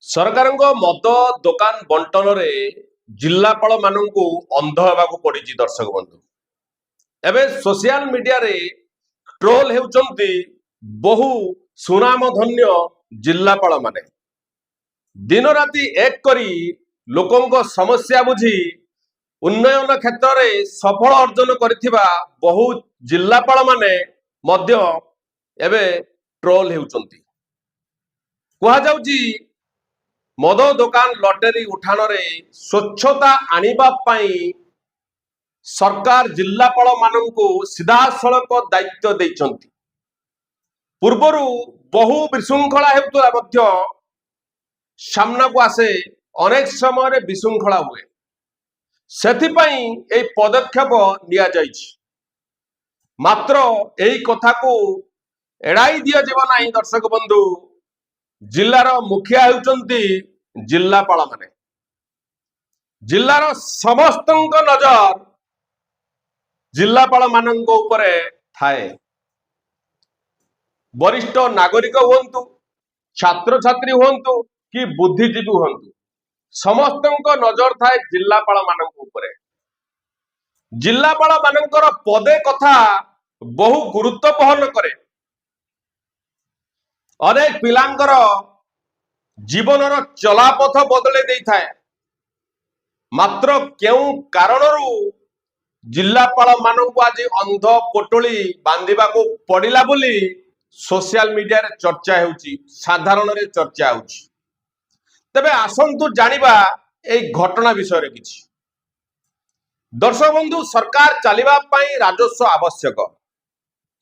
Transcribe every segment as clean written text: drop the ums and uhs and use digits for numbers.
सरकार मद दुकान बंटन जिलापाल मानू अंध होगा पड़ी दर्शक बंधु एवं सोशल मीडिया रे ट्रोल होती बहु सुनामधन्य जिलापाल माने दिन राति एक करी लोकों समस्या बुझी उन्नयन क्षेत्र में सफल अर्जन करिथिबा बहु जिलापाल माने मध्य एवं ट्रोल होती कह जाउची मद दुकान लटेरी उठान रे स्वच्छता आनिबा पाई सरकार जिलापाल मानू सीधा सड़क दायित्व देइचंती। पूर्वरु बहु विशृंखला हेतुला सामना को आसे अनेक समय विशृंखला हुए सेथिपाई एई पदक्षेप निया जाइछि। मात्र एई कथा को एड़ाई दिया जीव नाही। दर्शक बंधु जिलार मुखिया होउचंती जिलापाल माने जिलार समस्त नजर जिलापाल मानक उपरे थाए। वरिष्ठ नागरिक हुंतु छात्र छात्री हुंतु कि बुद्धिजीवी हुंतु समस्त नजर थाए जिलापाल मानक उपरे। जिलापाल मानकर पदे कथा बहु गुरुत्व बहन करे। अनेक पिलांकर जीवनर चलापथ बदले देई थाए। मात्र केउ कारणरू जिलापाल मानू आज अंध पोटली बांधिबा को पड़िला बोली सोशल मीडिया रे चर्चा होउची, साधारण रे चर्चा होउची। तबे आसंतु जानिबा ए घटना विषय रे किछि। दर्शक बंधु सरकार चलिबा पई राजस्व आवश्यक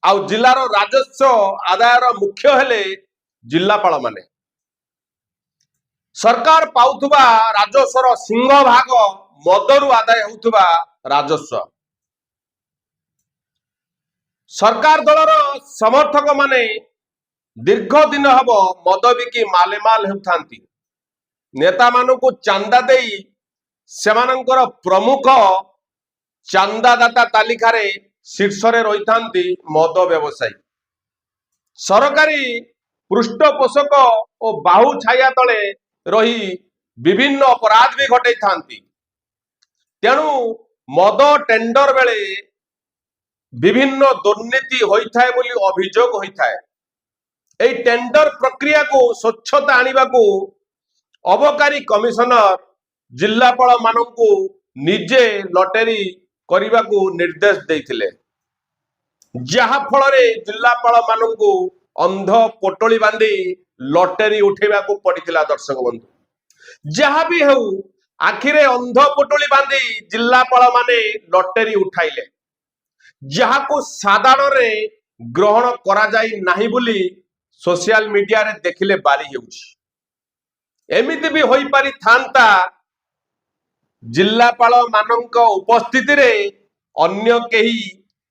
आउ जिलार राजस्व आदायर मुख्य हेले जिलापाल माने। सरकार पाउथुबा राजस्वर सिंह भाग मदरु आदाय होउथुबा राजस्व। सरकार दलर समर्थक माने दीर्घ दिन हब मद बिकी मालेमाल होउथांती। नेता मानू को चांदा देई सेमानंकर प्रमुख चांदादाता तालिका रे शीर्ष रे रहिथांती मद व्यवसायी। सरकारी पृष्ठपोषक और बाहु छाया तले रही विभिन्न अपराध भी घटे थांती। तेणु मद टेंडर बेले विभिन्न दुर्नीति होइथाय बोली अभियोग होइथाय। एई टेंडर प्रक्रिया को स्वच्छता आनिबा को अबकारी कमिशनर जिलापाल मानू निजे लटेरी करिबा को निर्देश देइथिले, जहा फल रे जिलापाल मानू अंध पोटली बांधी लटेरी उठेबा को पड़िथिला। दर्शक बंधु जहा भी हो आखिरे अंध पोटली बांधी जिलापाल माने लटेरी उठाइले, जहा को साधारण रे ग्रहण करा जाई नाही बोली सोशल मीडिया रे देखिले बारी हेउछि। एमिति भी होई पारि थांता जिलापाल मानक उपस्थिति रे अन्य केही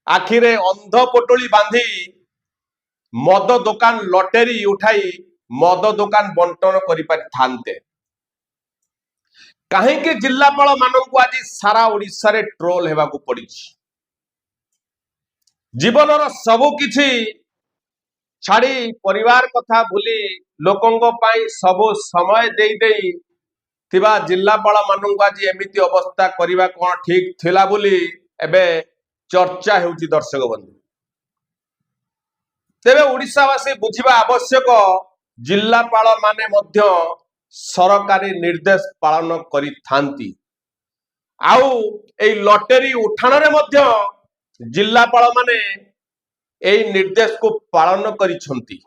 आखिरे अंध पोटली बांधी मद दुकान लटेरी उठाई मद दुकान बंटन करि पारि थांते। काहेकि जिलापाल मानक आज सारा ओडिशा रे ट्रोल हेबा को पड़ी। जीवनर सबु किछि छाड़ी परिवार कथा भूली लोकों पाई सबु समय देई देई थिबा जिलापाल मानू आज एमिति अवस्था करिबा कोन ठीक थिला बोली एबे चर्चा हेउची। दर्शक बंधु तेबे ओडिशावासी बुझिबा आवश्यक जिलापाल माने मध्य सरकारी निर्देश पालन करि थांती। आउ ए लटेरी उठाण रे मध्य जिलापाल माने ए निर्देश को पालन करिछंती।